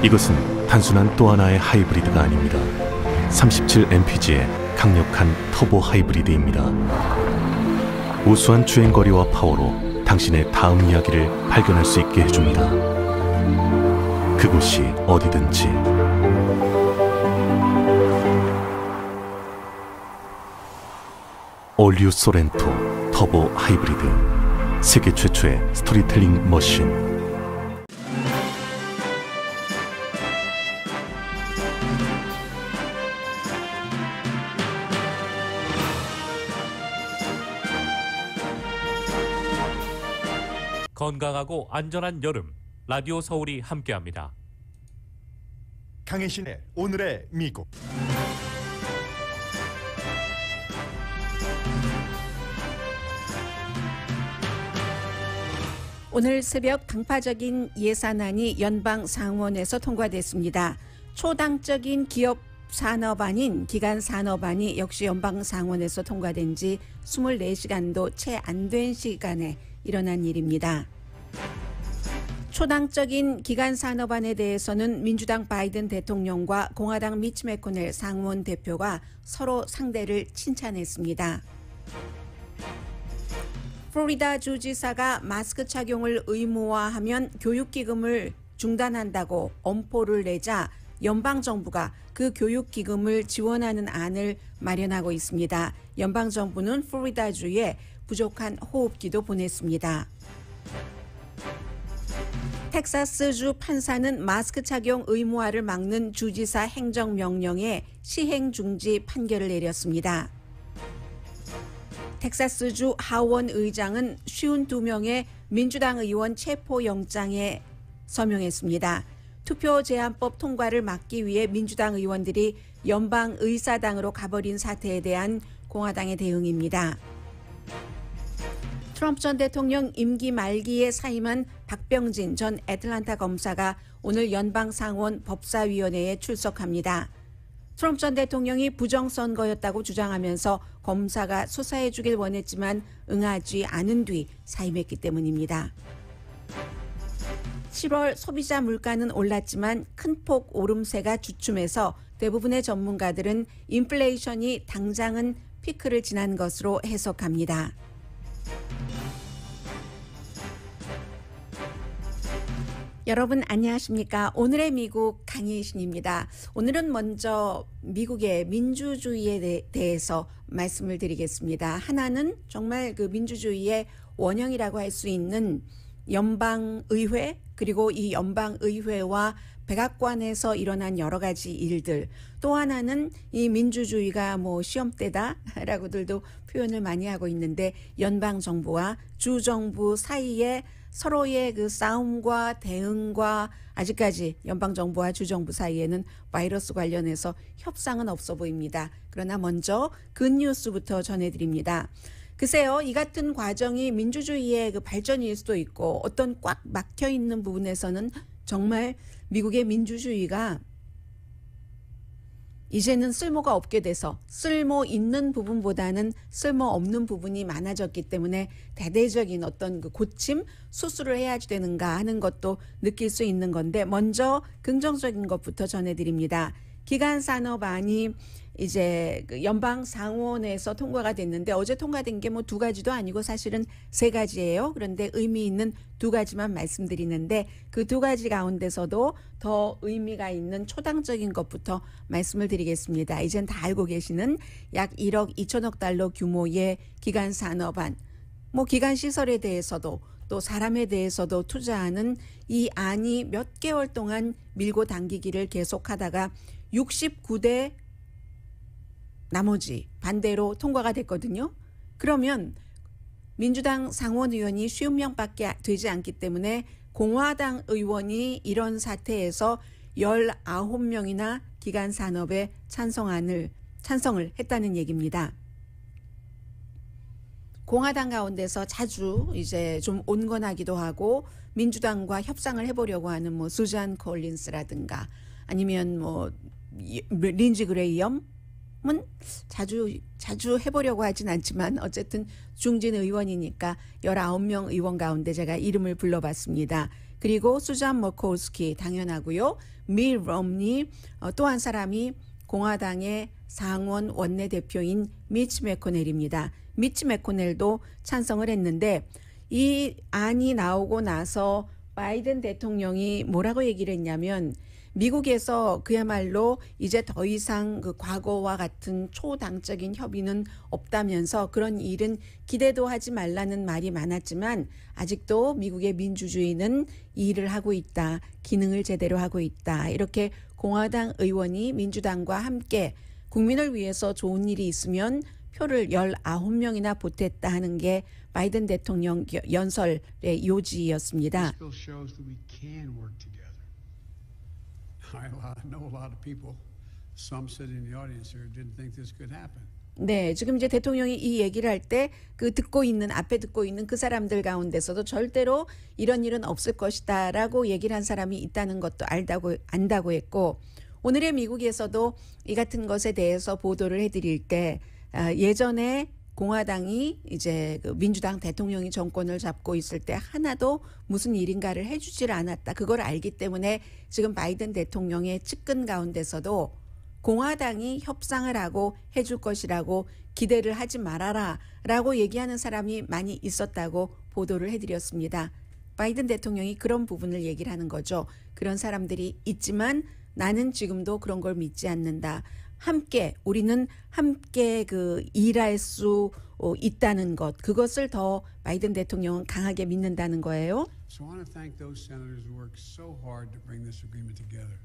이것은 단순한 또 하나의 하이브리드가 아닙니다. 37mpg의 강력한 터보 하이브리드입니다. 우수한 주행거리와 파워로 당신의 다음 이야기를 발견할 수 있게 해줍니다. 그곳이 어디든지. 올류 소렌토 터보 하이브리드, 세계 최초의 스토리텔링 머신. 건강하고 안전한 여름, 라디오 서울이 함께합니다. 강혜신의 오늘의 미국. 오늘 새벽 당파적인 예산안이 연방 상원에서 통과됐습니다. 초당적인 기업 산업안인 기간 산업안이 역시 연방 상원에서 통과된 지 24시간도 채 안 된 시간에 일어난 일입니다. 초당적인 기간 산업안에 대해서는 민주당 바이든 대통령과 공화당 미치 매코넬 상원 대표가 서로 상대를 칭찬했습니다. 플로리다 주지사가 마스크 착용을 의무화하면 교육기금을 중단한다고 엄포를 내자 연방정부가 그 교육기금을 지원하는 안을 마련하고 있습니다. 연방정부는 플로리다주에 부족한 호흡기도 보냈습니다. 텍사스주 판사는 마스크 착용 의무화를 막는 주지사 행정명령에 시행 중지 판결을 내렸습니다. 텍사스주 하원 의장은 52명의 민주당 의원 체포영장에 서명했습니다. 투표 제한법 통과를 막기 위해 민주당 의원들이 연방의사당으로 가버린 사태에 대한 공화당의 대응입니다. 트럼프 전 대통령 임기 말기에 사임한 박병진 전 애틀란타 검사가 오늘 연방상원 법사위원회에 출석합니다. 트럼프 전 대통령이 부정선거였다고 주장하면서 검사가 수사해 주길 원했지만 응하지 않은 뒤 사임했기 때문입니다. 7월 소비자 물가는 올랐지만 큰 폭 오름세가 주춤해서 대부분의 전문가들은 인플레이션이 당장은 피크를 지난 것으로 해석합니다. 여러분 안녕하십니까? 오늘의 미국 강혜신입니다. 오늘은 먼저 미국의 민주주의에 대해서 말씀을 드리겠습니다. 하나는 정말 그 민주주의의 원형이라고 할 수 있는 연방의회, 그리고 이 연방의회와 백악관에서 일어난 여러 가지 일들, 또 하나는 이 민주주의가 뭐 시험대다라고들도 표현을 많이 하고 있는데 연방정부와 주정부 사이에 서로의 그 싸움과 대응과 아직까지 연방정부와 주정부 사이에는 바이러스 관련해서 협상은 없어 보입니다. 그러나 먼저 굿뉴스부터 전해드립니다. 글쎄요, 이 같은 과정이 민주주의의 그 발전일 수도 있고 어떤 꽉 막혀 있는 부분에서는 정말 미국의 민주주의가 이제는 쓸모가 없게 돼서 쓸모 있는 부분보다는 쓸모 없는 부분이 많아졌기 때문에 대대적인 어떤 그 고침, 수술을 해야지 되는가 하는 것도 느낄 수 있는 건데 먼저 긍정적인 것부터 전해드립니다. 기간산업안이 이제 그 연방 상원에서 통과가 됐는데 어제 통과된 게 뭐 2가지도 아니고 사실은 3가지예요. 그런데 의미 있는 2가지만 말씀드리는데 그 2가지 가운데서도 더 의미가 있는 초당적인 것부터 말씀을 드리겠습니다. 이젠 다 알고 계시는 약 1억 2천억 달러 규모의 기간산업안, 뭐 기간시설에 대해서도 또 사람에 대해서도 투자하는 이 안이 몇 개월 동안 밀고 당기기를 계속하다가 69대 나머지 반대로 통과가 됐거든요. 그러면 민주당 상원의원이 50명밖에 되지 않기 때문에 공화당 의원이 이런 사태에서 19명이나 기간산업에 찬성을 했다는 얘기입니다. 공화당 가운데서 자주 이제 좀 온건하기도 하고 민주당과 협상을 해보려고 하는 뭐 수잔 콜린스라든가 아니면 뭐 린지 그레이엄은 자주 해보려고 하진 않지만 어쨌든 중진 의원이니까 19명 의원 가운데 제가 이름을 불러봤습니다. 그리고 수잔 머코스키 당연하고요. 미 롬니, 또 한 사람이 공화당의 상원 원내대표인 미치 매코넬입니다. 미치 매코넬도 찬성을 했는데 이 안이 나오고 나서 바이든 대통령이 뭐라고 얘기를 했냐면 미국에서 그야말로 이제 더 이상 그 과거와 같은 초당적인 협의는 없다면서 그런 일은 기대도 하지 말라는 말이 많았지만 아직도 미국의 민주주의는 일을 하고 있다. 기능을 제대로 하고 있다. 이렇게 공화당 의원이 민주당과 함께 국민을 위해서 좋은 일이 있으면 표를 19명이나 보탰다 하는 게 바이든 대통령 연설의 요지였습니다. 네, 지금 이제 대통령이 이 얘기를 할 때 그 앞에 듣고 있는 그 사람들 가운데서도 절대로 이런 일은 없을 것이다라고 얘기를 한 사람이 있다는 것도 안다고 했고 오늘의 미국에서도 이 같은 것에 대해서 보도를 해드릴 때 예전에 공화당이 이제 그 민주당 대통령이 정권을 잡고 있을 때 하나도 무슨 일인가를 해주질 않았다. 그걸 알기 때문에 지금 바이든 대통령의 측근 가운데서도 공화당이 협상을 하고 해줄 것이라고 기대를 하지 말아라 라고 얘기하는 사람이 많이 있었다고 보도를 해드렸습니다. 바이든 대통령이 그런 부분을 얘기를 하는 거죠. 그런 사람들이 있지만 나는 지금도 그런 걸 믿지 않는다. 우리는 함께 일할 수 있다는 것, 그것을 더 바이든 대통령은 강하게 믿는다는 거예요. So I want to thank those senators who worked so hard to bring this agreement together.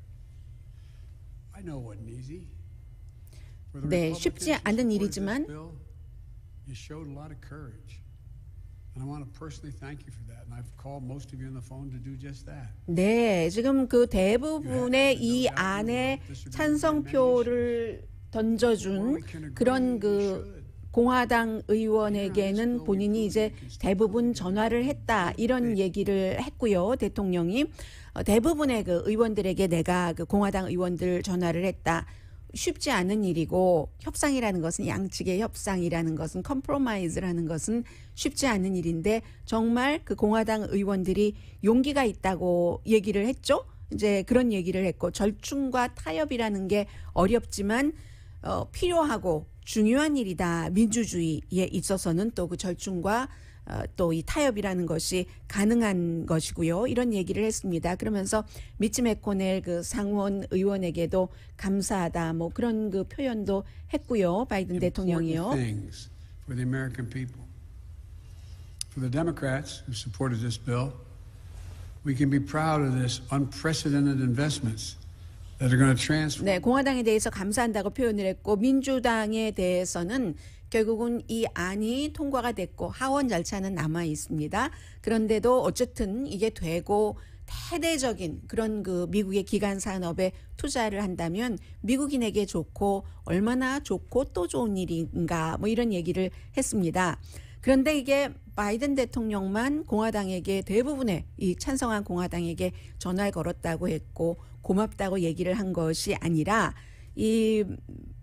I know it wasn't easy. 네, 쉽지 않은 일이지만 you showed a lot of courage. And I want to personally thank you for that. And I've called most of you on the phone to do just that. 네, 지금 그 대부분의 이 안에 찬성표를 던져준 그런 공화당 의원에게는 본인이 이제 대부분 전화를 했다 이런 얘기를 했고요. 대통령이 대부분의 그 의원들에게 내가 공화당 의원들 전화를 했다. 쉽지 않은 일이고 협상이라는 것은 양측의 협상이라는 것은 컴프로마이즈라는 것은 쉽지 않은 일인데 정말 그 공화당 의원들이 용기가 있다고 얘기를 했죠. 이제 그런 얘기를 했고 절충과 타협이라는 게 어렵지만 필요하고 중요한 일이다. 민주주의에 있어서는 또 그 절충과 또 이 타협이라는 것이 가능한 것이고요. 이런 얘기를 했습니다. 그러면서 미치 매코넬 그 상원 의원에게도 감사하다. 뭐 그런 그 표현도 했고요. 바이든 대통령이요. For the American people. For the Democrats who supported this bill, we can be proud of this unprecedented investments. 네, 공화당에 대해서 감사한다고 표현을 했고 민주당에 대해서는 결국은 이 안이 통과가 됐고 하원 절차는 남아 있습니다. 그런데도 어쨌든 이게 되고 대대적인 그런 그 미국의 기간 산업에 투자를 한다면 미국인에게 좋고 얼마나 좋고 또 좋은 일인가 뭐 이런 얘기를 했습니다. 그런데 이게 바이든 대통령만 공화당에게 대부분의 이 찬성한 공화당에게 전화를 걸었다고 했고 고맙다고 얘기를 한 것이 아니라 이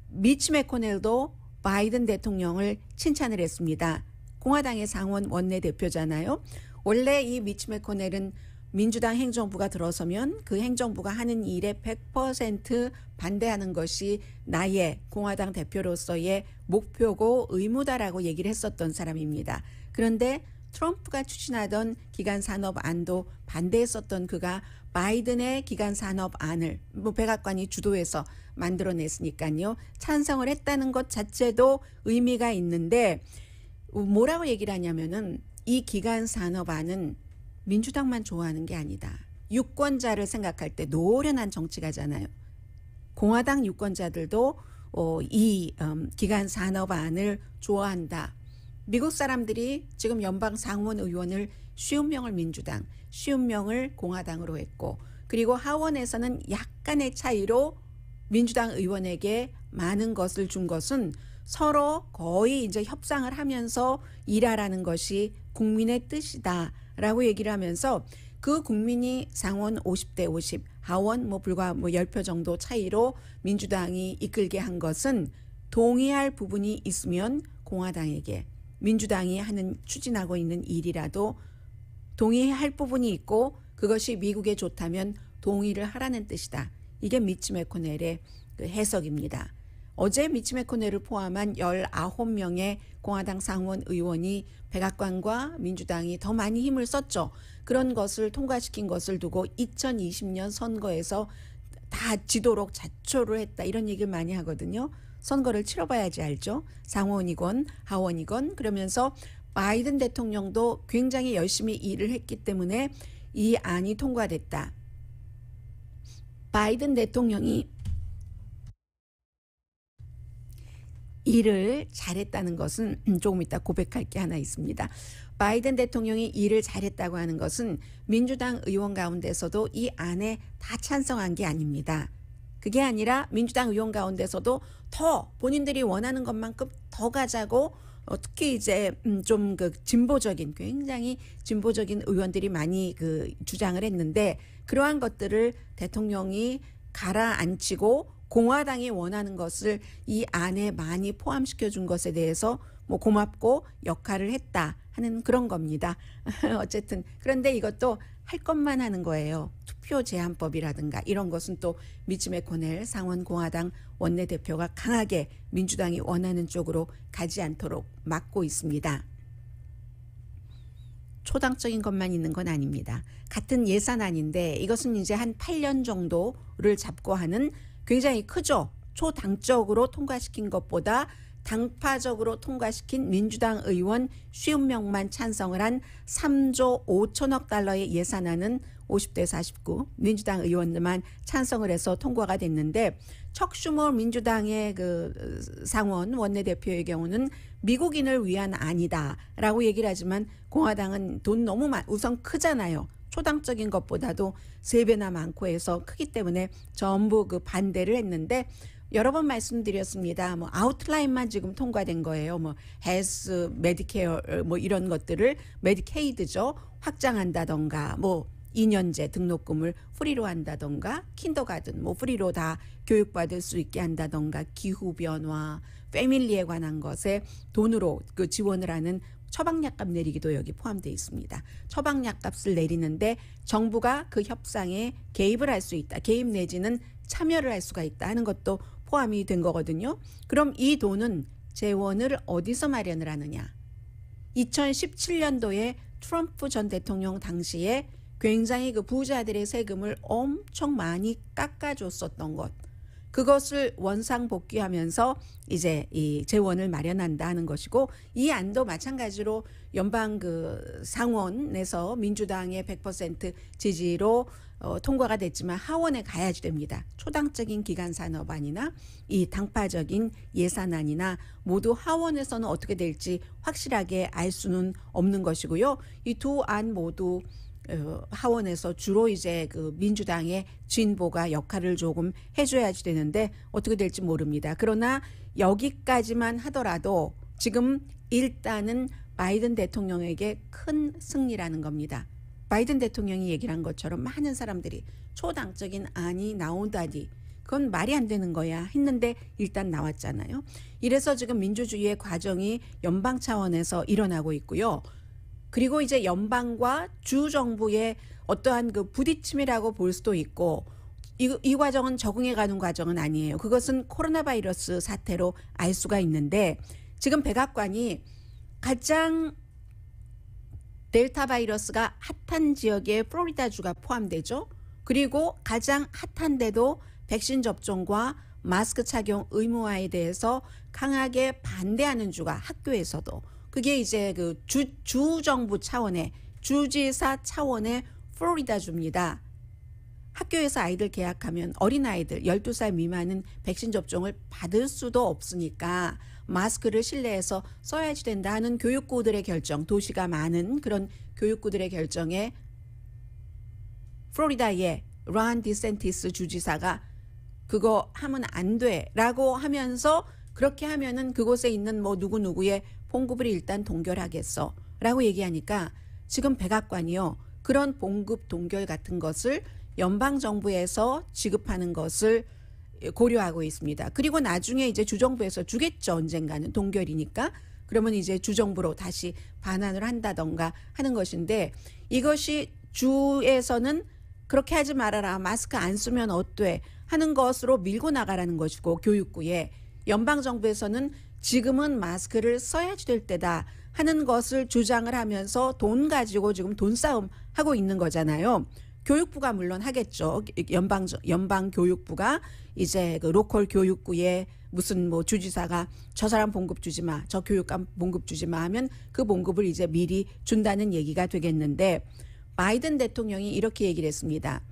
미치 매코넬도 바이든 대통령을 칭찬을 했습니다. 공화당의 상원 원내대표잖아요. 원래 이 미치 매코넬은 민주당 행정부가 들어서면 그 행정부가 하는 일에 100% 반대하는 것이 나의 공화당 대표로서의 목표고 의무다라고 얘기를 했었던 사람입니다. 그런데 트럼프가 추진하던 기간산업안도 반대했었던 그가 바이든의 기간산업안을 백악관이 주도해서 만들어냈으니까요. 찬성을 했다는 것 자체도 의미가 있는데 뭐라고 얘기를 하냐면은 이 기간산업안은 민주당만 좋아하는 게 아니다. 유권자를 생각할 때 노련한 정치가잖아요. 공화당 유권자들도 이 기간산업안을 좋아한다. 미국 사람들이 지금 연방 상원 의원을 50명을 민주당, 50명을 공화당으로 했고 그리고 하원에서는 약간의 차이로 민주당 의원에게 많은 것을 준 것은 서로 거의 이제 협상을 하면서 일하라는 것이 국민의 뜻이다라고 얘기를 하면서 그 국민이 상원 50대 50, 하원 불과 10표 정도 차이로 민주당이 이끌게 한 것은 동의할 부분이 있으면 공화당에게 민주당이 추진하고 있는 일이라도 동의할 부분이 있고 그것이 미국에 좋다면 동의를 하라는 뜻이다. 이게 미치 매코넬의 그 해석입니다. 어제 미치 매코넬을 포함한 19명의 공화당 상원 의원이 백악관과 민주당이 더 많이 힘을 썼죠. 그런 것을 통과시킨 것을 두고 2020년 선거에서 다 지도록 자초를 했다. 이런 얘기를 많이 하거든요. 선거를 치러봐야지 알죠. 상원이건 하원이건. 그러면서 바이든 대통령도 굉장히 열심히 일을 했기 때문에 이 안이 통과됐다. 바이든 대통령이 일을 잘했다는 것은 조금 이따 고백할 게 하나 있습니다. 바이든 대통령이 일을 잘했다고 하는 것은 민주당 의원 가운데서도 이 안에 다 찬성한 게 아닙니다. 그게 아니라 민주당 의원 가운데서도 더 본인들이 원하는 것만큼 더 가자고 특히 이제 좀 그 진보적인 굉장히 진보적인 의원들이 많이 그 주장을 했는데 그러한 것들을 대통령이 가라앉히고 공화당이 원하는 것을 이 안에 많이 포함시켜 준 것에 대해서 뭐 고맙고 역할을 했다 하는 그런 겁니다. 어쨌든 그런데 이것도 할 것만 하는 거예요. 투표 제한법이라든가 이런 것은 또 미치 매코넬 상원 공화당 원내대표가 강하게 민주당이 원하는 쪽으로 가지 않도록 막고 있습니다. 초당적인 것만 있는 건 아닙니다. 같은 예산안인데 이것은 이제 한 8년 정도를 잡고 하는 굉장히 크죠. 초당적으로 통과시킨 것보다 당파적으로 통과시킨 민주당 의원 50명만 찬성을 한 3조 5천억 달러의 예산안은 50대 49 민주당 의원들만 찬성을 해서 통과가 됐는데 척 슈머 민주당의 그 상원 원내대표의 경우는 미국인을 위한 안이다라고 얘기를 하지만 공화당은 돈 너무 우선 크잖아요. 초당적인 것보다도 3배나 많고 해서 크기 때문에 전부 그 반대를 했는데 여러 번 말씀드렸습니다. 뭐 아웃라인만 지금 통과된 거예요. 뭐 헬스, 메디케어 뭐 이런 것들을 메디케이드죠. 확장한다던가 뭐 2년제 등록금을 프리로 한다던가 킨더가든 뭐 프리로 다 교육받을 수 있게 한다던가 기후 변화, 패밀리에 관한 것에 돈으로 그 지원을 하는 처방약값 내리기도 여기 포함되어 있습니다. 처방약값을 내리는데 정부가 그 협상에 개입을 할 수 있다. 개입 내지는 참여를 할 수가 있다 하는 것도 포함이 된 거거든요. 그럼 이 돈은 재원을 어디서 마련을 하느냐. 2017년도에 트럼프 전 대통령 당시에 굉장히 그 부자들의 세금을 엄청 많이 깎아줬었던 것. 그것을 원상복귀하면서 이제 이 재원을 마련한다 하는 것이고 이 안도 마찬가지로 연방 그 상원에서 민주당의 100% 지지로 통과가 됐지만 하원에 가야지 됩니다. 초당적인 기간산업안이나 이 당파적인 예산안이나 모두 하원에서는 어떻게 될지 확실하게 알 수는 없는 것이고요. 이 두 안 모두 하원에서 주로 이제 그 민주당의 진보가 역할을 조금 해줘야지 되는데 어떻게 될지 모릅니다. 그러나 여기까지만 하더라도 지금 일단은 바이든 대통령에게 큰 승리라는 겁니다. 바이든 대통령이 얘기를 한 것처럼 많은 사람들이 초당적인 안이 나온다니 그건 말이 안 되는 거야 했는데 일단 나왔잖아요. 이래서 지금 민주주의의 과정이 연방 차원에서 일어나고 있고요. 그리고 이제 연방과 주 정부의 어떠한 그 부딪힘이라고 볼 수도 있고 이 과정은 적응해가는 과정은 아니에요. 그것은 코로나 바이러스 사태로 알 수가 있는데 지금 백악관이 가장 델타 바이러스가 핫한 지역에 플로리다주가 포함되죠. 그리고 가장 핫한데도 백신 접종과 마스크 착용 의무화에 대해서 강하게 반대하는 주가 학교에서도 그게 이제 그 주정부 차원의 주지사 차원의 플로리다주입니다. 학교에서 아이들 개학하면 어린아이들 12살 미만은 백신 접종을 받을 수도 없으니까 마스크를 실내에서 써야지 된다 하는 교육부들의 결정, 도시가 많은 그런 교육부들의 결정에 플로리다의 론 디센티스 주지사가 그거 하면 안 돼라고 하면서 그렇게 하면은 그곳에 있는 뭐 누구누구의 봉급을 일단 동결하겠어 라고 얘기하니까 지금 백악관이요. 그런 봉급 동결 같은 것을 연방정부에서 지급하는 것을 고려하고 있습니다. 그리고 나중에 이제 주정부에서 주겠죠. 언젠가는 동결이니까. 그러면 이제 주정부로 다시 반환을 한다던가 하는 것인데 이것이 주에서는 그렇게 하지 말아라. 마스크 안 쓰면 어때? 하는 것으로 밀고 나가라는 것이고 교육부에 연방정부에서는 지금은 마스크를 써야지 될 때다 하는 것을 주장을 하면서 돈 가지고 지금 돈싸움 하고 있는 거잖아요. 교육부가 물론 하겠죠. 연방 교육부가 이제 그 로컬 교육부에 무슨 뭐 주지사가 저 사람 봉급 주지 마, 저 교육감 봉급 주지 마 하면 그 봉급을 이제 미리 준다는 얘기가 되겠는데 바이든 대통령이 이렇게 얘기를 했습니다.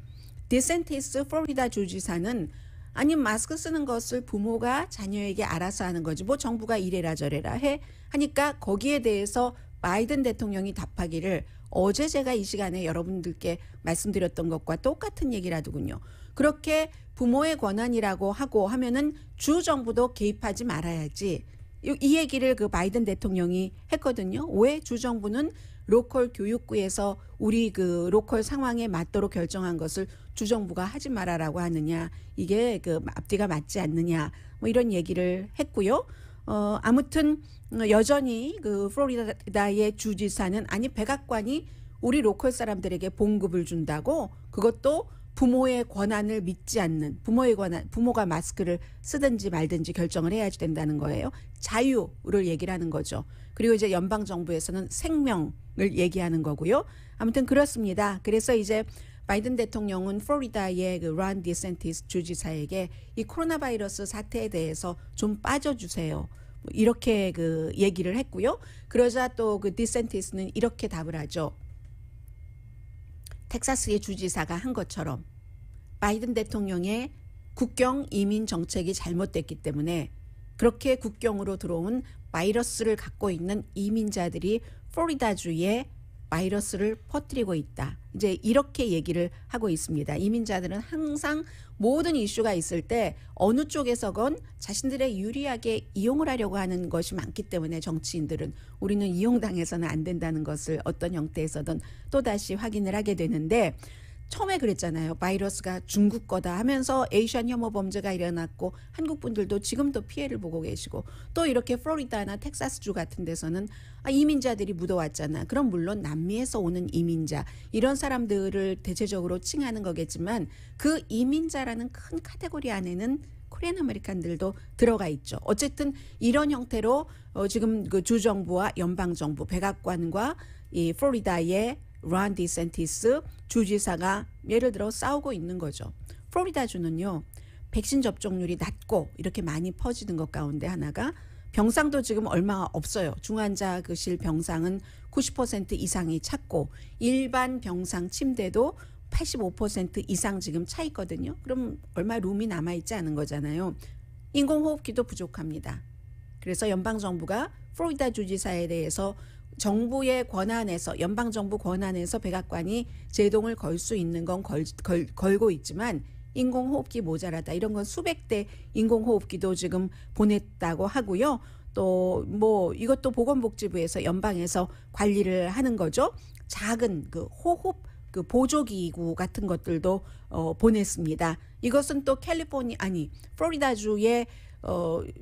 디센티스 플로리다 주지사는 아니 마스크 쓰는 것을 부모가 자녀에게 알아서 하는 거지 뭐 정부가 이래라 저래라 해 하니까 거기에 대해서 바이든 대통령이 답하기를 어제 제가 이 시간에 여러분들께 말씀드렸던 것과 똑같은 얘기를 하더군요. 그렇게 부모의 권한이라고 하고 하면은 주 정부도 개입하지 말아야지. 이 얘기를 그 바이든 대통령이 했거든요. 왜 주 정부는 로컬 교육부에서 우리 그 로컬 상황에 맞도록 결정한 것을 주 정부가 하지 말아라고 하느냐. 이게 그 앞뒤가 맞지 않느냐. 뭐 이런 얘기를 했고요. 아무튼 여전히 그 플로리다의 주지사는 아니 백악관이 우리 로컬 사람들에게 봉급을 준다고 그것도 부모의 권한을 믿지 않는 부모의 권한 부모가 마스크를 쓰든지 말든지 결정을 해야지 된다는 거예요. 자유를 얘기를 하는 거죠. 그리고 이제 연방 정부에서는 생명을 얘기하는 거고요. 아무튼 그렇습니다. 그래서 이제 바이든 대통령은 플로리다의 그 론 디센티스 주지사에게 이 코로나 바이러스 사태에 대해서 좀 빠져주세요. 이렇게 그 얘기를 했고요. 그러자 또 그 디센티스는 이렇게 답을 하죠. 텍사스의 주지사가 한 것처럼 바이든 대통령의 국경 이민 정책이 잘못됐기 때문에 그렇게 국경으로 들어온 바이러스를 갖고 있는 이민자들이 플로리다주에 바이러스를 퍼뜨리고 있다. 이제 이렇게 얘기를 하고 있습니다. 이민자들은 항상 모든 이슈가 있을 때 어느 쪽에서건 자신들의 유리하게 이용을 하려고 하는 것이 많기 때문에 정치인들은 우리는 이용당해서는 안 된다는 것을 어떤 형태에서든 또다시 확인을 하게 되는데 처음에 그랬잖아요. 바이러스가 중국 거다 하면서 에이션 혐오 범죄가 일어났고 한국 분들도 지금도 피해를 보고 계시고 또 이렇게 플로리다나 텍사스주 같은 데서는 이민자들이 묻어왔잖아. 그럼 물론 남미에서 오는 이민자 이런 사람들을 대체적으로 칭하는 거겠지만 그 이민자라는 큰 카테고리 안에는 코리안 아메리칸들도 들어가 있죠. 어쨌든 이런 형태로 지금 그 주정부와 연방정부 백악관과 이 플로리다의 론 디센티스 주지사가 예를 들어 싸우고 있는 거죠. 플로리다주는요. 백신 접종률이 낮고 이렇게 많이 퍼지는 것 가운데 하나가 병상도 지금 얼마 없어요. 중환자실 병상은 90% 이상이 찼고 일반 병상 침대도 85% 이상 지금 차 있거든요. 그럼 얼마 룸이 남아있지 않은 거잖아요. 인공호흡기도 부족합니다. 그래서 연방정부가 플로리다 주지사에 대해서 정부의 권한에서 연방정부 권한에서 백악관이 제동을 걸 수 있는 건 걸고 있지만 인공호흡기 모자라다. 이런 건 수백 대 인공호흡기도 지금 보냈다고 하고요. 또 뭐 이것도 보건복지부에서 연방에서 관리를 하는 거죠. 작은 그 호흡 그 보조기구 같은 것들도 보냈습니다. 이것은 또 플로리다주의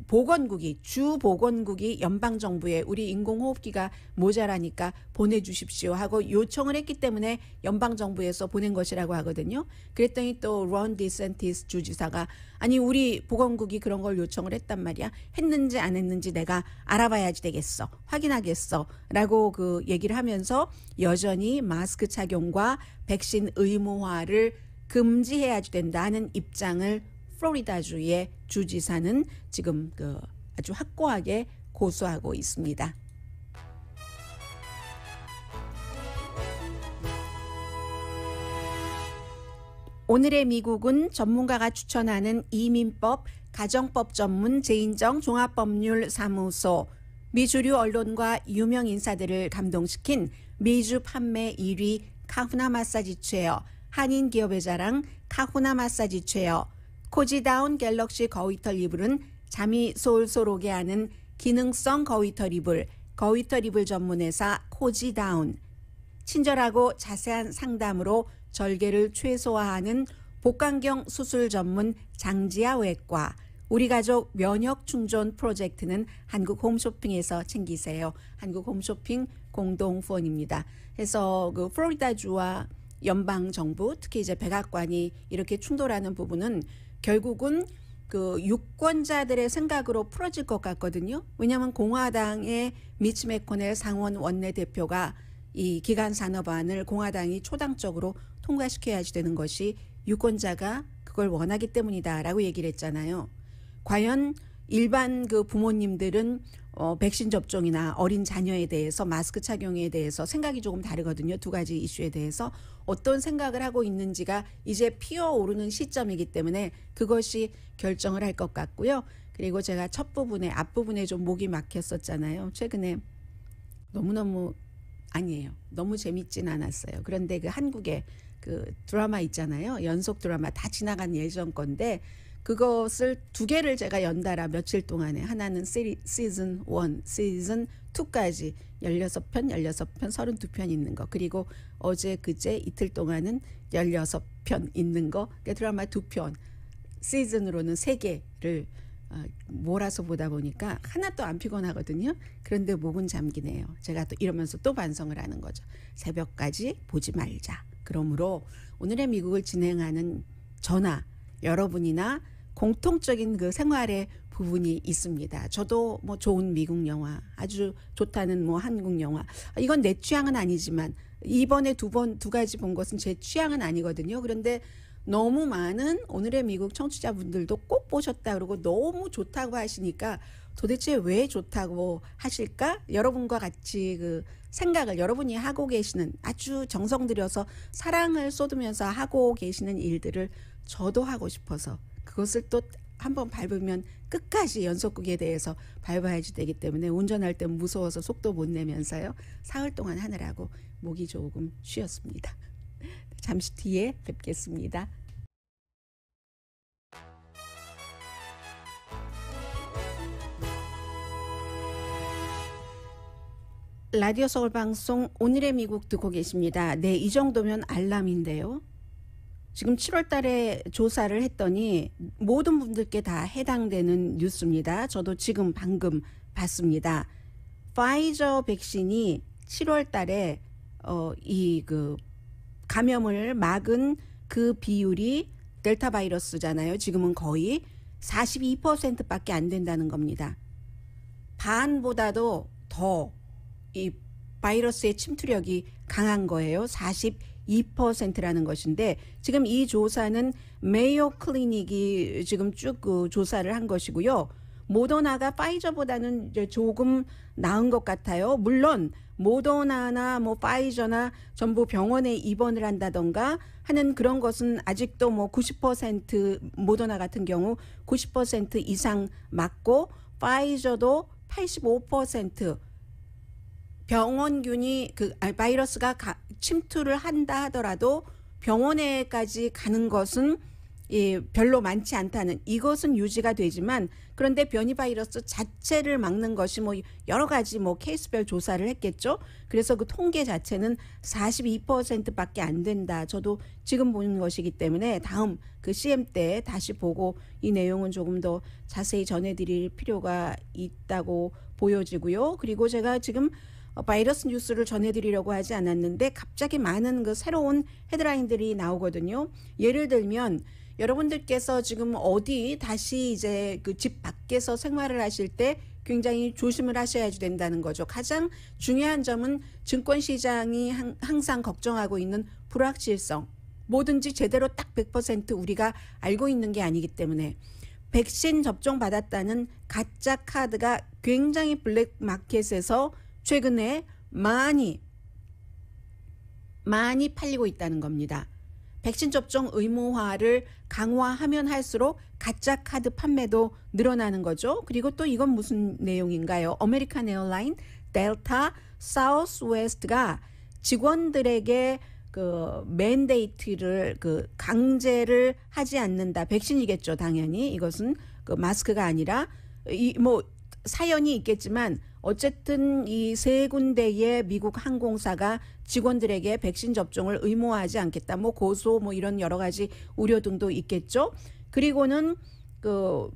보건국이 주 보건국이 연방정부에 우리 인공호흡기가 모자라니까 보내주십시오 하고 요청을 했기 때문에 연방정부에서 보낸 것이라고 하거든요. 그랬더니 또 론 디센티스 주지사가 아니 우리 보건국이 그런 걸 요청을 했단 말이야. 했는지 안 했는지 내가 알아봐야지 되겠어. 확인하겠어. 라고 그 얘기를 하면서 여전히 마스크 착용과 백신 의무화를 금지해야지 된다는 입장을 플로리다주의 주지사는 지금 그 아주 확고하게 고수하고 있습니다. 오늘의 미국은 전문가가 추천하는 이민법, 가정법 전문 제인정 종합법률사무소, 미주류 언론과 유명 인사들을 감동시킨 미주 판매 1위 카후나 마사지 체어, 한인 기업의 자랑 카후나 마사지 체어, 코지다운 갤럭시 거위털 이불은 잠이 솔솔 오게 하는 기능성 거위털 이불, 거위털 이불 전문회사 코지다운, 친절하고 자세한 상담으로 절개를 최소화하는 복강경 수술 전문 장지아 외과, 우리 가족 면역 충전 프로젝트는 한국 홈쇼핑에서 챙기세요. 한국 홈쇼핑 공동 후원입니다. 그래서 그 플로리다주와 연방 정부, 특히 이제 백악관이 이렇게 충돌하는 부분은 결국은 그 유권자들의 생각으로 풀어질 것 같거든요. 왜냐하면 공화당의 미치 매코넬 상원 원내대표가 이 기간 산업안을 공화당이 초당적으로 통과시켜야지 되는 것이 유권자가 그걸 원하기 때문이다라고 얘기를 했잖아요. 과연 일반 그 부모님들은 백신 접종이나 어린 자녀에 대해서 마스크 착용에 대해서 생각이 조금 다르거든요. 두 가지 이슈에 대해서 어떤 생각을 하고 있는지가 이제 피어오르는 시점이기 때문에 그것이 결정을 할 것 같고요. 그리고 제가 첫 부분에 앞부분에 좀 목이 막혔었잖아요. 최근에 너무 재밌진 않았어요. 그런데 그 한국의 그 드라마 있잖아요. 연속 드라마 다 지나간 예전 건데 그것을 두 개를 제가 연달아 며칠 동안에 하나는 시즌 1, 시즌 2까지 16편 32편 있는 거, 그리고 어제 그제 이틀 동안은 16편 있는 거, 그러니까 드라마 2편 시즌으로는 3개를 몰아서 보다 보니까 하나도 안 피곤하거든요. 그런데 목은 잠기네요. 제가 또 이러면서 또 반성을 하는 거죠. 새벽까지 보지 말자. 그러므로 오늘의 미국을 진행하는 저나 여러분이나 공통적인 그 생활의 부분이 있습니다. 저도 뭐 좋은 미국 영화, 아주 좋다는 뭐 한국 영화, 이건 내 취향은 아니지만 이번에 두 가지 본 것은 제 취향은 아니거든요. 그런데 너무 많은 오늘의 미국 청취자분들도 꼭 보셨다 그러고 너무 좋다고 하시니까 도대체 왜 좋다고 하실까? 여러분과 같이 그 생각을 여러분이 하고 계시는, 아주 정성 들여서 사랑을 쏟으면서 하고 계시는 일들을 저도 하고 싶어서 그것을 또 한번 밟으면 끝까지 연속극에 대해서 밟아야지 되기 때문에 운전할 때 무서워서 속도 못 내면서요. 사흘 동안 하느라고 목이 조금 쉬었습니다. 잠시 뒤에 뵙겠습니다. 라디오 서울 방송 오늘의 미국 듣고 계십니다. 네, 이 정도면 알람인데요. 지금 7월 달에 조사를 했더니 모든 분들께 다 해당되는 뉴스입니다. 저도 지금 방금 봤습니다. 파이저 백신이 7월 달에 이 그 감염을 막은 그 비율이 델타 바이러스잖아요. 지금은 거의 42%밖에 안 된다는 겁니다. 반보다도 더 이 바이러스의 침투력이 강한 거예요. 42%라는 것인데 지금 이 조사는 메이오 클리닉이 지금 쭉 그 조사를 한 것이고요. 모더나가 파이저보다는 이제 조금 나은 것 같아요. 물론 모더나나 뭐 파이저나 전부 병원에 입원을 한다던가 하는 그런 것은 아직도 뭐 90% 모더나 같은 경우 90% 이상 맞고 파이저도 85% 병원균이 바이러스가 침투를 한다 하더라도 병원에까지 가는 것은 별로 많지 않다는, 이것은 유지가 되지만 그런데 변이 바이러스 자체를 막는 것이 뭐 여러 가지 뭐 케이스별 조사를 했겠죠. 그래서 그 통계 자체는 42%밖에 안 된다. 저도 지금 보는 것이기 때문에 다음 그 CM 때 다시 보고 이 내용은 조금 더 자세히 전해드릴 필요가 있다고 보여지고요. 그리고 제가 지금 바이러스 뉴스를 전해드리려고 하지 않았는데 갑자기 많은 그 새로운 헤드라인들이 나오거든요. 예를 들면 여러분들께서 지금 어디 다시 이제 그 집 밖에서 생활을 하실 때 굉장히 조심을 하셔야 된다는 거죠. 가장 중요한 점은 증권시장이 항상 걱정하고 있는 불확실성. 뭐든지 제대로 딱 100% 우리가 알고 있는 게 아니기 때문에 백신 접종 받았다는 가짜 카드가 굉장히 블랙 마켓에서 최근에 많이 팔리고 있다는 겁니다. 백신 접종 의무화를 강화하면 할수록 가짜 카드 판매도 늘어나는 거죠. 그리고 또 이건 무슨 내용인가요? 아메리칸 에어라인, 델타, 사우스웨스트가 직원들에게 그 맨데이트를 그 강제를 하지 않는다. 백신이겠죠, 당연히. 이것은 그 마스크가 아니라 뭐 사연이 있겠지만 어쨌든 이 세 군데의 미국 항공사가 직원들에게 백신 접종을 의무화하지 않겠다. 뭐 고소 뭐 이런 여러 가지 우려 등도 있겠죠. 그리고는 그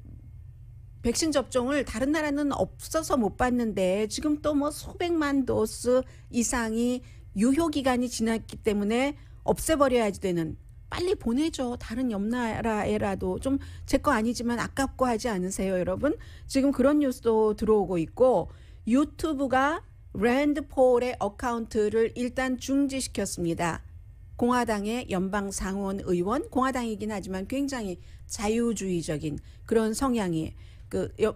백신 접종을 다른 나라는 없어서 못 받는데 지금 또 뭐 수백만 도스 이상이 유효 기간이 지났기 때문에 없애버려야지 되는, 빨리 보내죠. 다른 옆 나라에라도. 좀 제 거 아니지만 아깝고 하지 않으세요, 여러분? 지금 그런 뉴스도 들어오고 있고, 유튜브가 랜드 폴의 어카운트를 일단 중지시켰습니다. 공화당의 연방 상원 의원, 공화당이긴 하지만 굉장히 자유주의적인 그런 성향이,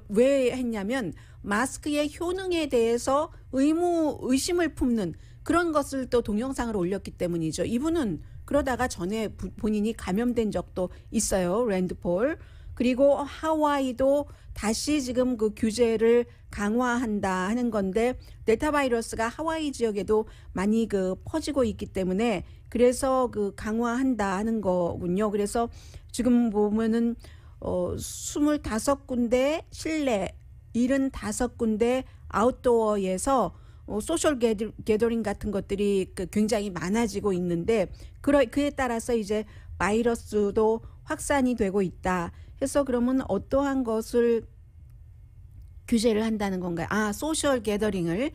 왜 했냐면 마스크의 효능에 대해서 의심을 품는 그런 것을 또 동영상을 올렸기 때문이죠. 이분은 그러다가 전에 본인이 감염된 적도 있어요, 랜드 폴. 그리고 하와이도 다시 지금 그 규제를 강화한다 하는 건데, 델타 바이러스가 하와이 지역에도 많이 퍼지고 있기 때문에 그래서 강화한다 하는 거군요. 그래서 지금 보면은 25군데 실내, 75군데 아웃도어에서 소셜 게더링 같은 것들이 굉장히 많아지고 있는데, 그에 따라서 이제 바이러스도 확산이 되고 있다 해서, 그러면 어떠한 것을 규제를 한다는 건가요? 소셜 게더링을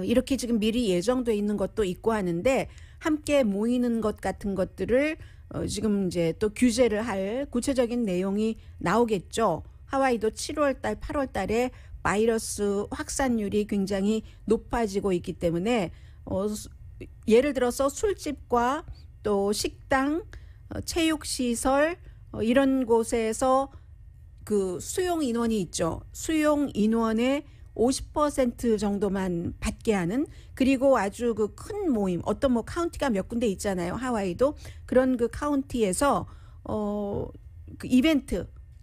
이렇게 지금 미리 예정돼 있는 것도 있고 하는데, 함께 모이는 것 같은 것들을 지금 이제 또 규제를 할 구체적인 내용이 나오겠죠. 하와이도 7월 달, 8월 달에 바이러스 확산율이 굉장히 높아지고 있기 때문에 예를 들어서 술집과 또 식당, 체육시설 이런 곳에서 수용 인원이 있죠. 수용 인원의 50% 정도만 받게 하는, 그리고 아주 큰 모임, 어떤 카운티가 몇 군데 있잖아요. 하와이도 그런 카운티에서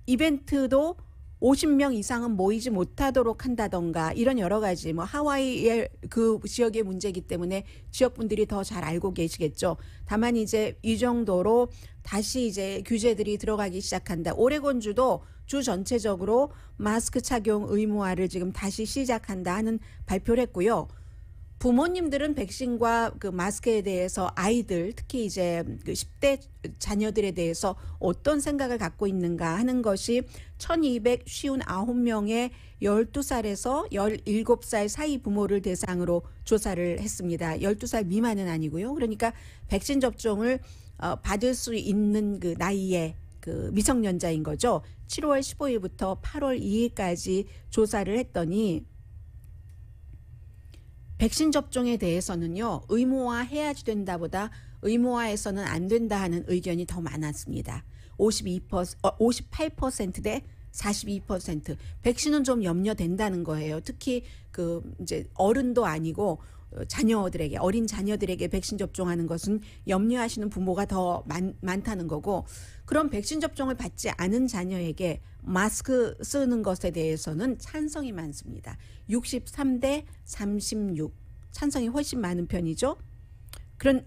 이벤트도 50명 이상은 모이지 못하도록 한다던가, 이런 여러 가지 하와이의 그 지역의 문제이기 때문에 지역 분들이 더 잘 알고 계시겠죠. 다만 이제 이 정도로 다시 이제 규제들이 들어가기 시작한다. 오레곤주도 주 전체적으로 마스크 착용 의무화를 지금 다시 시작한다 하는 발표를 했고요. 부모님들은 백신과 마스크에 대해서 아이들, 특히 이제 10대 자녀들에 대해서 어떤 생각을 갖고 있는가 하는 것이 1259명의 12살에서 17살 사이 부모를 대상으로 조사를 했습니다. 12살 미만은 아니고요. 그러니까 백신 접종을 받을 수 있는 나이에 미성년자인 거죠. 7월 15일부터 8월 2일까지 조사를 했더니, 백신 접종에 대해서는요, 의무화해야지 된다보다 의무화해서는 안 된다 하는 의견이 더 많았습니다. 58% 대 42%. 백신은 좀 염려된다는 거예요. 특히 이제 어른도 아니고 자녀들에게, 어린 자녀들에게 백신 접종하는 것은 염려하시는 부모가 더 많다는 거고, 그럼 백신 접종을 받지 않은 자녀에게 마스크 쓰는 것에 대해서는 찬성이 많습니다. 63대 36. 찬성이 훨씬 많은 편이죠.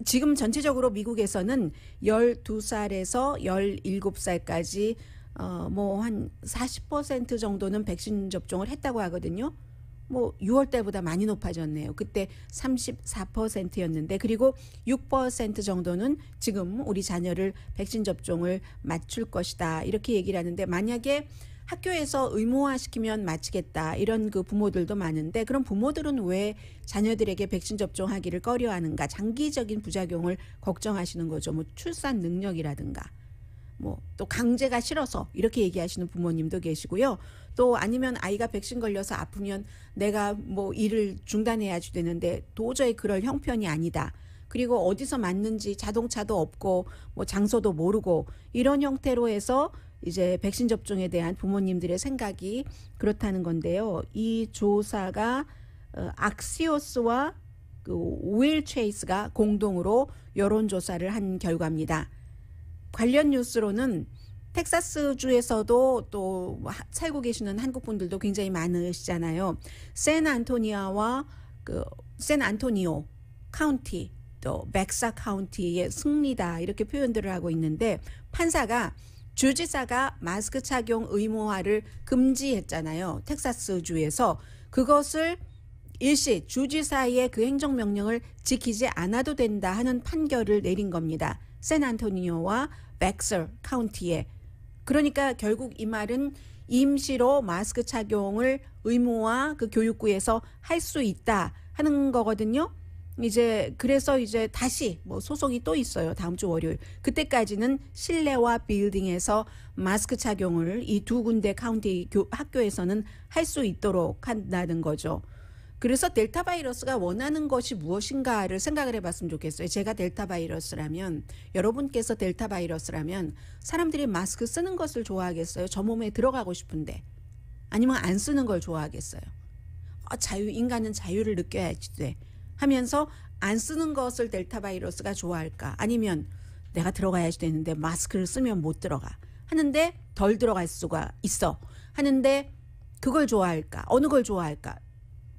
지금 전체적으로 미국에서는 12살에서 17살까지 한 40% 정도는 백신 접종을 했다고 하거든요. 6월 달보다 많이 높아졌네요. 그때 34%였는데, 그리고 6% 정도는 지금 우리 자녀를 백신 접종을 맞출 것이다, 이렇게 얘기를 하는데, 만약에 학교에서 의무화시키면 마치겠다, 이런 부모들도 많은데, 그럼 부모들은 왜 자녀들에게 백신 접종하기를 꺼려하는가? 장기적인 부작용을 걱정하시는 거죠. 출산 능력이라든가, 또 강제가 싫어서 이렇게 얘기하시는 부모님도 계시고요. 또 아니면 아이가 백신 걸려서 아프면 내가 일을 중단해야지 되는데 도저히 그럴 형편이 아니다. 그리고 어디서 맞는지 자동차도 없고 장소도 모르고, 이런 형태로 해서 이제 백신 접종에 대한 부모님들의 생각이 그렇다는 건데요. 이 조사가 악시오스와 윌 체이스가 공동으로 여론조사를 한 결과입니다. 관련 뉴스로는 텍사스주에서도 또 살고 계시는 한국 분들도 굉장히 많으시잖아요. 샌안토니오 카운티, 또 백사 카운티의 승리다, 이렇게 표현들을 하고 있는데, 판사가 주지사가 마스크 착용 의무화를 금지했잖아요. 텍사스주에서. 그것을 일시 주지사의 행정명령을 지키지 않아도 된다 하는 판결을 내린 겁니다. 샌안토니오와 백서 카운티에. 그러니까 결국 이 말은 임시로 마스크 착용을 의무화 교육부에서 할 수 있다 하는 거거든요. 이제 그래서 이제 다시 뭐 소송이 또 있어요. 다음 주 월요일. 그때까지는 실내와 빌딩에서 마스크 착용을 이 두 군데 카운티 학교에서는 할 수 있도록 한다는 거죠. 그래서 델타 바이러스가 원하는 것이 무엇인가를 생각을 해봤으면 좋겠어요. 제가 델타 바이러스라면, 여러분께서 델타 바이러스라면 사람들이 마스크 쓰는 것을 좋아하겠어요? 저 몸에 들어가고 싶은데. 아니면 안 쓰는 걸 좋아하겠어요? 인간은 자유를 느껴야지 돼 하면서 안 쓰는 것을 델타 바이러스가 좋아할까? 아니면 내가 들어가야지 되는데 마스크를 쓰면 못 들어가 하는데 덜 들어갈 수가 있어 하는데 그걸 좋아할까? 어느 걸 좋아할까?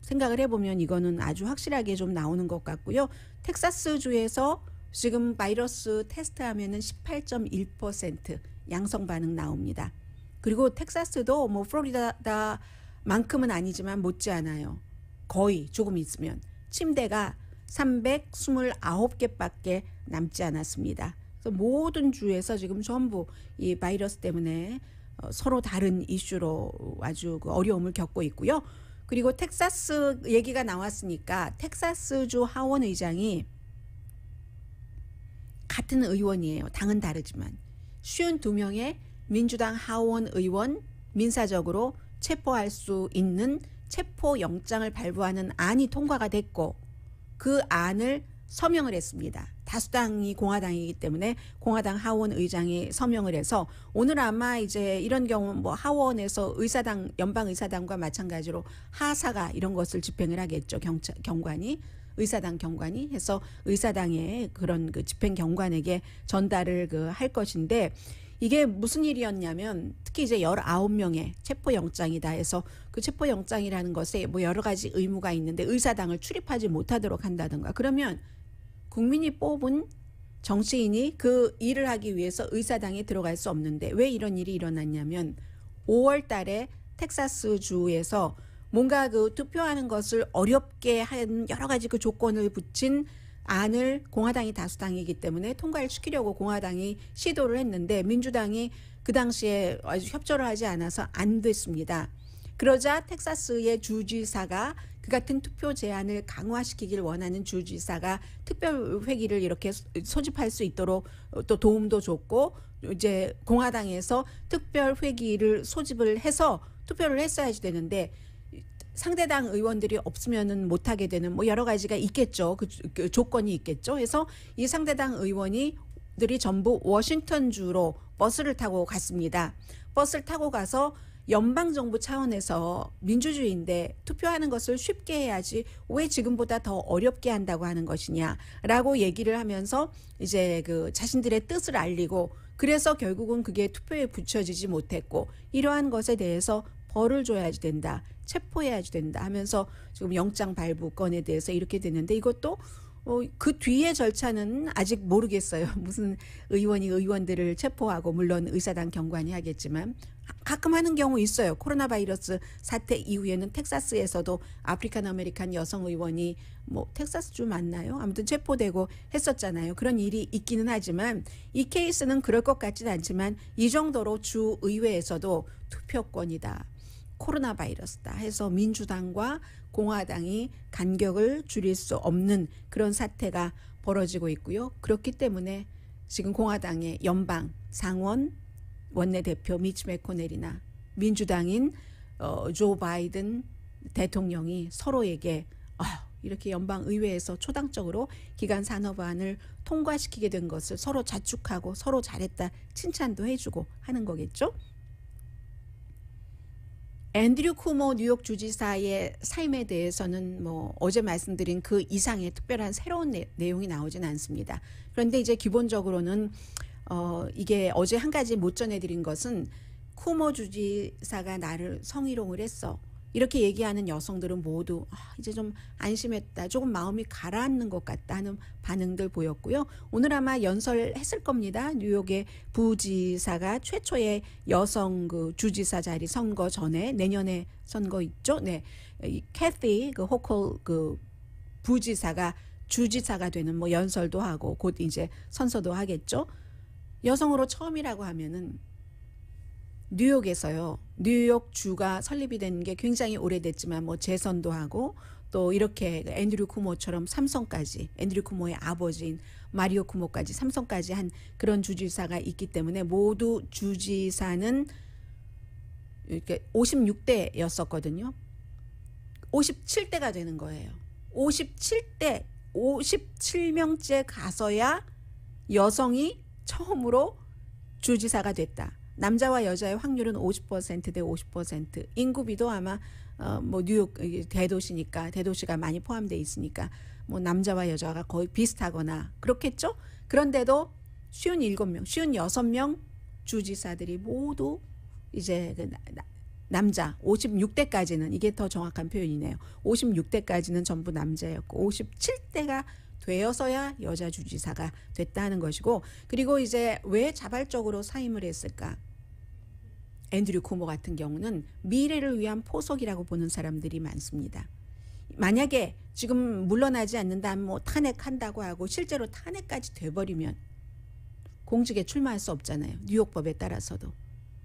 생각을 해보면 이거는 아주 확실하게 좀 나오는 것 같고요. 텍사스주에서 지금 바이러스 테스트하면은 18.1% 양성 반응 나옵니다. 그리고 텍사스도 뭐 플로리다만큼은 아니지만 못지않아요. 거의 조금 있으면 침대가 329개밖에 남지 않았습니다. 그래서 모든 주에서 지금 전부 이 바이러스 때문에 서로 다른 이슈로 아주 어려움을 겪고 있고요. 그리고 텍사스 얘기가 나왔으니까 텍사스주 하원 의장이 같은 의원이에요. 당은 다르지만 52명의 민주당 하원 의원 민사적으로 체포할 수 있는 체포영장을 발부하는 안이 통과가 됐고 그 안을 서명을 했습니다. 다수당이 공화당이기 때문에 공화당 하원 의장이 서명을 해서 오늘 아마 이제 이런 경우 뭐 하원에서 의사당 연방 의사당과 마찬가지로 하사가 이런 것을 집행을 하겠죠. 경관이 의사당 경관이 해서 의사당의 그런 그 집행 경관에게 전달을 할 것인데 이게 무슨 일이었냐면 특히 이제 19명의 체포영장이다 해서 그 체포영장이라는 것에 뭐 여러 가지 의무가 있는데 의사당을 출입하지 못하도록 한다든가 그러면 국민이 뽑은 정치인이 그 일을 하기 위해서 의사당에 들어갈 수 없는데 왜 이런 일이 일어났냐면 5월 달에 텍사스주에서 뭔가 그 투표하는 것을 어렵게 한 여러 가지 그 조건을 붙인 안을 공화당이 다수당이기 때문에 통과를 시키려고 공화당이 시도를 했는데 민주당이 그 당시에 아주 협조를 하지 않아서 안 됐습니다. 그러자 텍사스의 주지사가 그 같은 투표 제한을 강화시키길 원하는 주지사가 특별회기를 이렇게 소집할 수 있도록 또 도움도 줬고 이제 공화당에서 특별회기를 소집을 해서 투표를 했어야지 되는데 상대당 의원들이 없으면은 못하게 되는 뭐 여러 가지가 있겠죠. 그 조건이 있겠죠. 그래서 이 상대당 의원들이 전부 워싱턴주로 버스를 타고 갔습니다. 버스를 타고 가서 연방정부 차원에서 민주주의인데 투표하는 것을 쉽게 해야지 왜 지금보다 더 어렵게 한다고 하는 것이냐라고 얘기를 하면서 이제 그 자신들의 뜻을 알리고 그래서 결국은 그게 투표에 붙여지지 못했고 이러한 것에 대해서 벌을 줘야지 된다. 체포해야지 된다 하면서 지금 영장 발부권에 대해서 이렇게 됐는데 이것도 그 뒤의 절차는 아직 모르겠어요. 무슨 의원이 의원들을 체포하고 물론 의사당 경관이 하겠지만 가끔 하는 경우 있어요. 코로나 바이러스 사태 이후에는 텍사스에서도 아프리칸 아메리칸 여성 의원이 뭐 텍사스주 맞나요? 아무튼 체포되고 했었잖아요. 그런 일이 있기는 하지만 이 케이스는 그럴 것 같지는 않지만 이 정도로 주 의회에서도 투표권이다. 코로나 바이러스다 해서 민주당과 공화당이 간격을 줄일 수 없는 그런 사태가 벌어지고 있고요. 그렇기 때문에 지금 공화당의 연방 상원 원내대표 미치 매코넬이나 민주당인 조 바이든 대통령이 서로에게 이렇게 연방의회에서 초당적으로 기간 산업안을 통과시키게 된 것을 서로 자축하고 서로 잘했다 칭찬도 해주고 하는 거겠죠. 앤드류 쿠모 뉴욕 주지사의 삶에 대해서는 뭐 어제 말씀드린 그 이상의 특별한 새로운 내용이 나오진 않습니다. 그런데 이제 기본적으로는 이게 어제 한 가지 못 전해드린 것은 쿠모 주지사가 나를 성희롱을 했어. 이렇게 얘기하는 여성들은 모두 이제 좀 안심했다. 조금 마음이 가라앉는 것 같다 하는 반응들 보였고요. 오늘 아마 연설했을 겁니다. 뉴욕의 부지사가 최초의 여성 그 주지사 자리 선거 전에 내년에 선거 있죠. 네, 캐티 그 호컬 그 부지사가 주지사가 되는 뭐 연설도 하고 곧 이제 선서도 하겠죠. 여성으로 처음이라고 하면은 뉴욕에서요. 뉴욕 주가 설립이 된 게 굉장히 오래됐지만 뭐 재선도 하고 또 이렇게 앤드류 쿠모처럼 삼성까지, 앤드류 쿠모의 아버지인 마리오 쿠모까지 삼성까지 한 그런 주지사가 있기 때문에 모두 주지사는 이렇게 56대였었거든요. 57대가 되는 거예요. 57대, 57명째 가서야 여성이 처음으로 주지사가 됐다. 남자와 여자의 확률은 50%대 50%. 인구비도 아마 뭐 뉴욕 대도시니까, 대도시가 많이 포함되어 있으니까 뭐 남자와 여자가 거의 비슷하거나 그렇겠죠. 그런데도 57명, 56명 주지사들이 모두 이제 남자 56대까지는, 이게 더 정확한 표현이네요. 56대까지는 전부 남자였고 57대가 되어서야 여자 주지사가 됐다는 것이고, 그리고 이제 왜 자발적으로 사임을 했을까? 앤드류 쿠모 같은 경우는 미래를 위한 포석이라고 보는 사람들이 많습니다. 만약에 지금 물러나지 않는다, 뭐 탄핵한다고 하고 실제로 탄핵까지 돼버리면 공직에 출마할 수 없잖아요. 뉴욕법에 따라서도.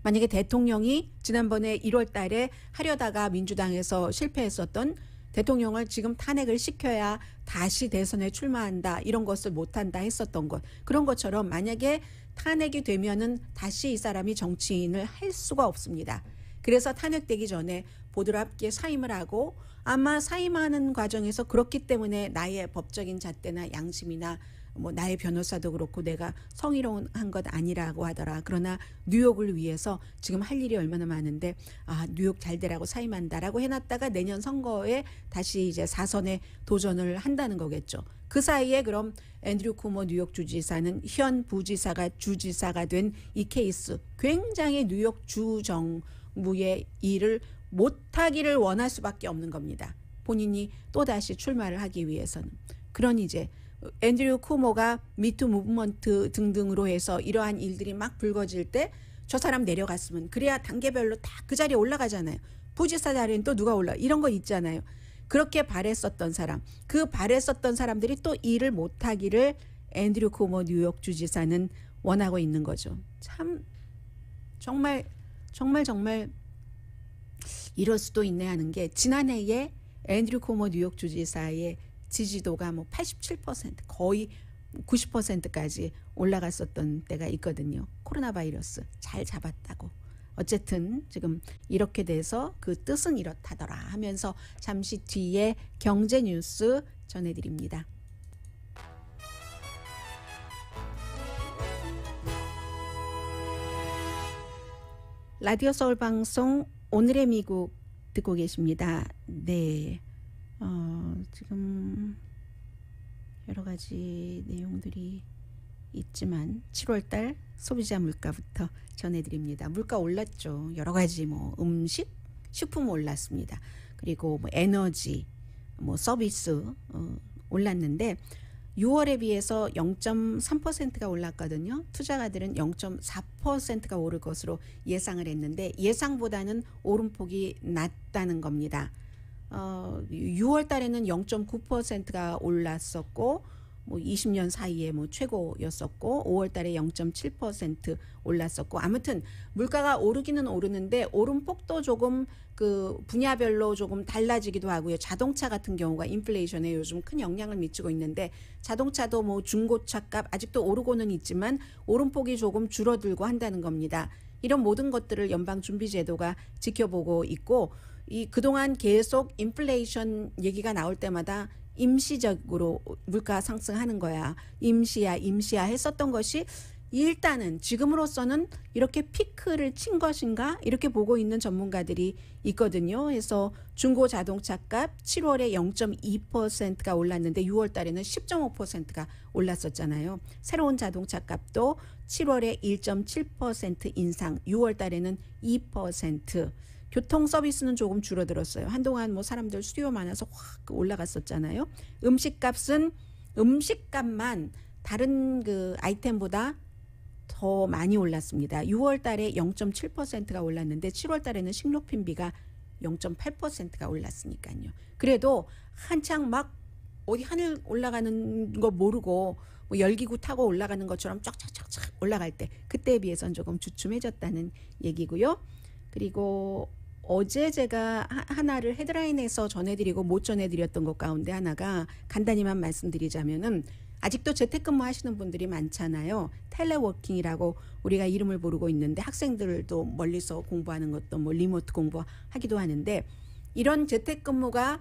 만약에 대통령이 지난번에 1월 달에 하려다가 민주당에서 실패했었던 대통령을 지금 탄핵을 시켜야 다시 대선에 출마한다, 이런 것을 못한다 했었던 것, 그런 것처럼 만약에 탄핵이 되면은 다시 이 사람이 정치인을 할 수가 없습니다. 그래서 탄핵되기 전에 보드랍게 사임을 하고, 아마 사임하는 과정에서 그렇기 때문에 나의 법적인 잣대나 양심이나 뭐 나의 변호사도 그렇고 내가 성희롱한 것 아니라고 하더라. 그러나 뉴욕을 위해서 지금 할 일이 얼마나 많은데 뉴욕 잘 되라고 사임한다라고 해놨다가 내년 선거에 다시 이제 4선에 도전을 한다는 거겠죠. 그 사이에 그럼 앤드류 쿠모 뉴욕 주지사는 현 부지사가 주지사가 된 이 케이스, 굉장히 뉴욕 주 정부의 일을 못하기를 원할 수밖에 없는 겁니다. 본인이 또다시 출마를 하기 위해서는. 그러니 이제 앤드류 쿠모가 미투 무브먼트 등등으로 해서 이러한 일들이 막 불거질 때 저 사람 내려갔으면, 그래야 단계별로 다 그 자리에 올라가잖아요. 부지사 자리엔 또 누가 올라, 이런 거 있잖아요. 그렇게 바랬었던 사람, 그 바랬었던 사람들이 또 일을 못하기를 앤드류 쿠모 뉴욕 주지사는 원하고 있는 거죠. 참 정말 이럴 수도 있네 하는 게, 지난해에 앤드류 쿠모 뉴욕 주지사의 지지도가 뭐 87%, 거의 90%까지 올라갔었던 때가 있거든요. 코로나 바이러스 잘 잡았다고. 어쨌든 지금 이렇게 돼서 그 뜻은 이렇다더라 하면서 잠시 뒤에 경제 뉴스 전해드립니다. 라디오 서울 방송 오늘의 미국 듣고 계십니다. 네, 지금 여러 가지 내용들이 있지만 7월달 소비자 물가부터 전해드립니다. 물가 올랐죠. 여러 가지 뭐 음식, 식품 올랐습니다. 그리고 뭐 에너지, 뭐 서비스 올랐는데 6월에 비해서 0.3%가 올랐거든요. 투자가들은 0.4%가 오를 것으로 예상을 했는데 예상보다는 오름폭이 낮다는 겁니다. 6월 달에는 0.9%가 올랐었고 뭐 20년 사이에 뭐 최고였었고 5월 달에 0.7% 올랐었고, 아무튼 물가가 오르기는 오르는데 오름폭도 조금 그 분야별로 조금 달라지기도 하고요. 자동차 같은 경우가 인플레이션에 요즘 큰 영향을 미치고 있는데, 자동차도 뭐 중고차 값 아직도 오르고는 있지만 오름폭이 조금 줄어들고 한다는 겁니다. 이런 모든 것들을 연방준비제도가 지켜보고 있고, 이 그동안 계속 인플레이션 얘기가 나올 때마다 임시적으로 물가 상승하는 거야, 임시야 했었던 것이 일단은 지금으로서는 이렇게 피크를 친 것인가, 이렇게 보고 있는 전문가들이 있거든요. 그래서 중고 자동차 값 7월에 0.2%가 올랐는데 6월 달에는 10.5%가 올랐었잖아요. 새로운 자동차 값도 7월에 1.7% 인상, 6월 달에는 2%. 교통 서비스는 조금 줄어들었어요. 한동안 뭐 사람들 수요 많아서 확 올라갔었잖아요. 음식값만 다른 그 아이템보다 더 많이 올랐습니다. 6월 달에 0.7%가 올랐는데 7월 달에는 식료품비가 0.8%가 올랐으니까요. 그래도 한창 막 어디 하늘 올라가는 거 모르고 뭐 열기구 타고 올라가는 것처럼 쫙쫙쫙쫙 올라갈 때, 그때에 비해서는 조금 주춤해졌다는 얘기고요. 그리고 어제 제가 하나를 헤드라인에서 전해드리고 못 전해드렸던 것 가운데 하나가 간단히만 말씀드리자면은 아직도 재택근무 하시는 분들이 많잖아요. 텔레워킹이라고 우리가 이름을 부르고 있는데 학생들도 멀리서 공부하는 것도 뭐 리모트 공부하기도 하는데 이런 재택근무가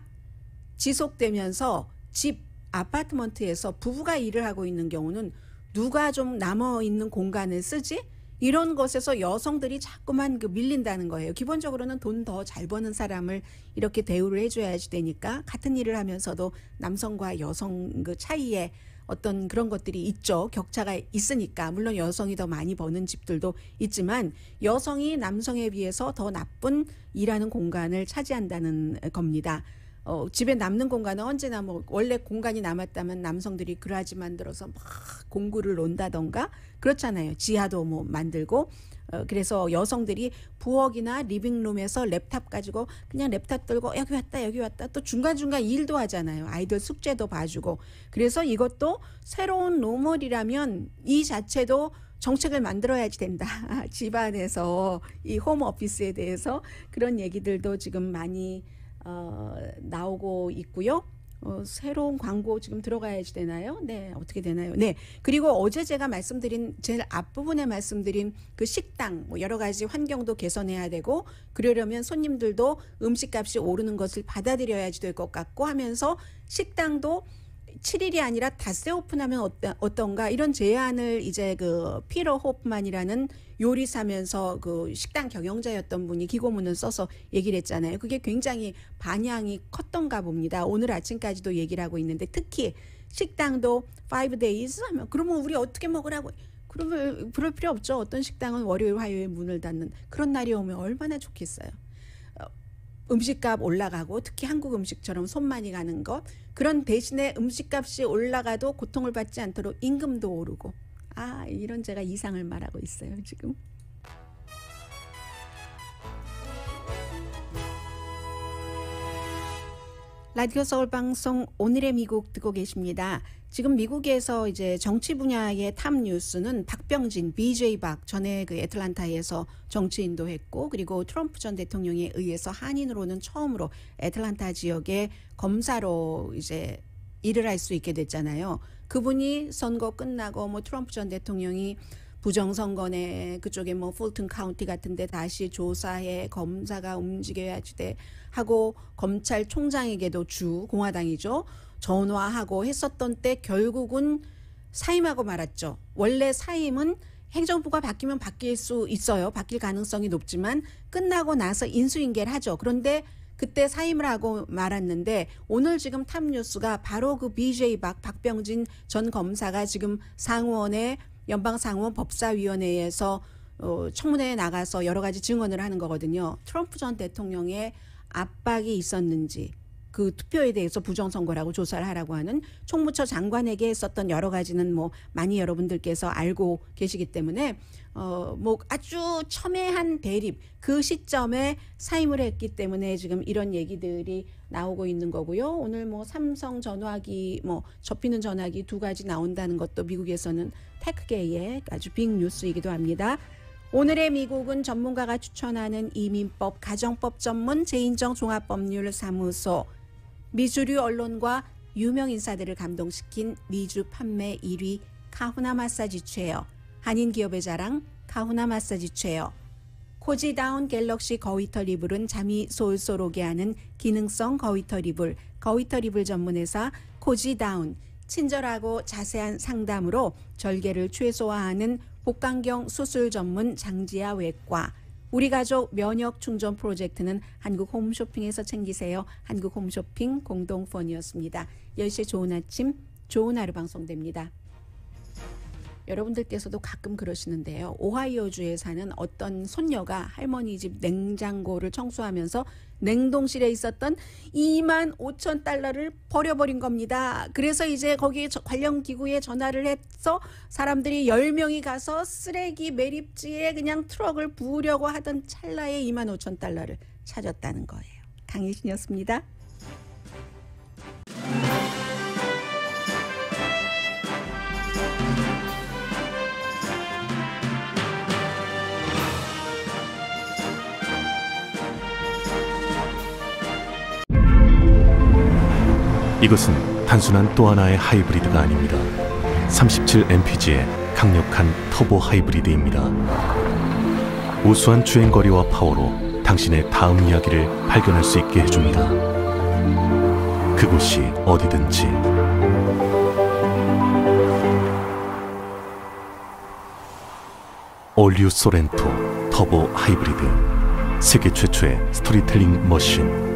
지속되면서 집 아파트먼트에서 부부가 일을 하고 있는 경우는 누가 좀 남아있는 공간을 쓰지? 이런 것에서 여성들이 자꾸만 밀린다는 거예요. 기본적으로는 돈 더 잘 버는 사람을 이렇게 대우를 해줘야지 되니까 같은 일을 하면서도 남성과 여성 그 차이에 어떤 그런 것들이 있죠. 격차가 있으니까. 물론 여성이 더 많이 버는 집들도 있지만 여성이 남성에 비해서 더 나쁜 일하는 공간을 차지한다는 겁니다. 집에 남는 공간은 언제나 뭐 원래 공간이 남았다면 남성들이 그라지 만들어서 막 공구를 논다던가 그렇잖아요. 지하도 뭐 만들고 그래서 여성들이 부엌이나 리빙룸에서 랩탑 가지고 그냥 랩탑 들고 여기 왔다 또 중간중간 일도 하잖아요. 아이들 숙제도 봐주고 그래서 이것도 새로운 노멀이라면 이 자체도 정책을 만들어야지 된다. 집안에서 이 홈오피스에 대해서 그런 얘기들도 지금 많이 나오고 있고요. 새로운 광고 지금 들어가야지 되나요? 네, 어떻게 되나요? 네, 그리고 어제 제가 말씀드린 제일 앞부분에 말씀드린 그 식당 뭐 여러 가지 환경도 개선해야 되고 그러려면 손님들도 음식값이 오르는 것을 받아들여야지 될 것 같고 하면서 식당도 7일이 아니라 닷새 오픈하면 어떤가 이런 제안을 이제 그 피터 호프만이라는 요리사면서 그 식당 경영자였던 분이 기고문을 써서 얘기를 했잖아요. 그게 굉장히 반향이 컸던가 봅니다. 오늘 아침까지도 얘기를 하고 있는데 특히 식당도 5 days 하면 그러면 우리 어떻게 먹으라고 그러면 그럴 필요 없죠. 어떤 식당은 월요일 화요일 문을 닫는 그런 날이 오면 얼마나 좋겠어요. 음식값 올라가고 특히 한국 음식처럼 손 많이 가는 것 그런 대신에 음식값이 올라가도 고통을 받지 않도록 임금도 오르고 이런 제가 이상을 말하고 있어요 지금. 라디오 서울 방송 오늘의 미국 듣고 계십니다. 지금 미국에서 이제 정치 분야의 탑 뉴스는 박병진, BJ 박 전에 그 애틀란타에서 정치인도 했고 그리고 트럼프 전 대통령에 의해서 한인으로는 처음으로 애틀란타 지역의 검사로 이제 일을 할 수 있게 됐잖아요. 그분이 선거 끝나고 뭐 트럼프 전 대통령이 부정선거네 그쪽에 뭐 풀튼 카운티 같은데 다시 조사해 검사가 움직여야지 돼 하고 검찰총장에게도 공화당이죠. 전화하고 했었던 때 결국은 사임하고 말았죠. 원래 사임은 행정부가 바뀌면 바뀔 수 있어요. 바뀔 가능성이 높지만 끝나고 나서 인수인계를 하죠. 그런데 그때 사임을 하고 말았는데 오늘 지금 탑뉴스가 바로 그 BJ 박병진 전 검사가 지금 상원에 연방상원 법사위원회에서 청문회에 나가서 여러 가지 증언을 하는 거거든요. 트럼프 전 대통령의 압박이 있었는지 그 투표에 대해서 부정선거라고 조사를 하라고 하는 총무처 장관에게 했었던 여러 가지는 뭐 많이 여러분들께서 알고 계시기 때문에 뭐 아주 첨예한 대립 그 시점에 사임을 했기 때문에 지금 이런 얘기들이 나오고 있는 거고요. 오늘 뭐 삼성 전화기 뭐 접히는 전화기 2가지 나온다는 것도 미국에서는 테크계의 아주 빅 뉴스이기도 합니다. 오늘의 미국은 전문가가 추천하는 이민법, 가정법 전문 제인정 종합법률사무소, 미주류 언론과 유명 인사들을 감동시킨 미주 판매 1위 카후나 마사지 체어, 한인 기업의 자랑 카후나 마사지 체어, 코지다운 갤럭시 거위털 이불은 잠이 솔솔 오게 하는 기능성 거위털 이불, 거위털 이불 전문회사 코지다운, 친절하고 자세한 상담으로 절개를 최소화하는 복강경 수술 전문 장지아 외과, 우리 가족 면역 충전 프로젝트는 한국 홈쇼핑에서 챙기세요. 한국 홈쇼핑 공동펀이었습니다. 10시에 좋은 아침, 좋은 하루 방송됩니다. 여러분들께서도 가끔 그러시는데요. 오하이오주에 사는 어떤 손녀가 할머니 집 냉장고를 청소하면서 냉동실에 있었던 25,000달러를 버려버린 겁니다. 그래서 이제 거기 관련 기구에 전화를 해서 사람들이 10명이 가서 쓰레기 매립지에 그냥 트럭을 부으려고 하던 찰나에 25,000달러를 찾았다는 거예요. 강혜신이었습니다. 이것은 단순한 또 하나의 하이브리드가 아닙니다. 37mpg의 강력한 터보 하이브리드입니다. 우수한 주행거리와 파워로 당신의 다음 이야기를 발견할 수 있게 해줍니다. 그곳이 어디든지. 올류 소렌토 터보 하이브리드, 세계 최초의 스토리텔링 머신.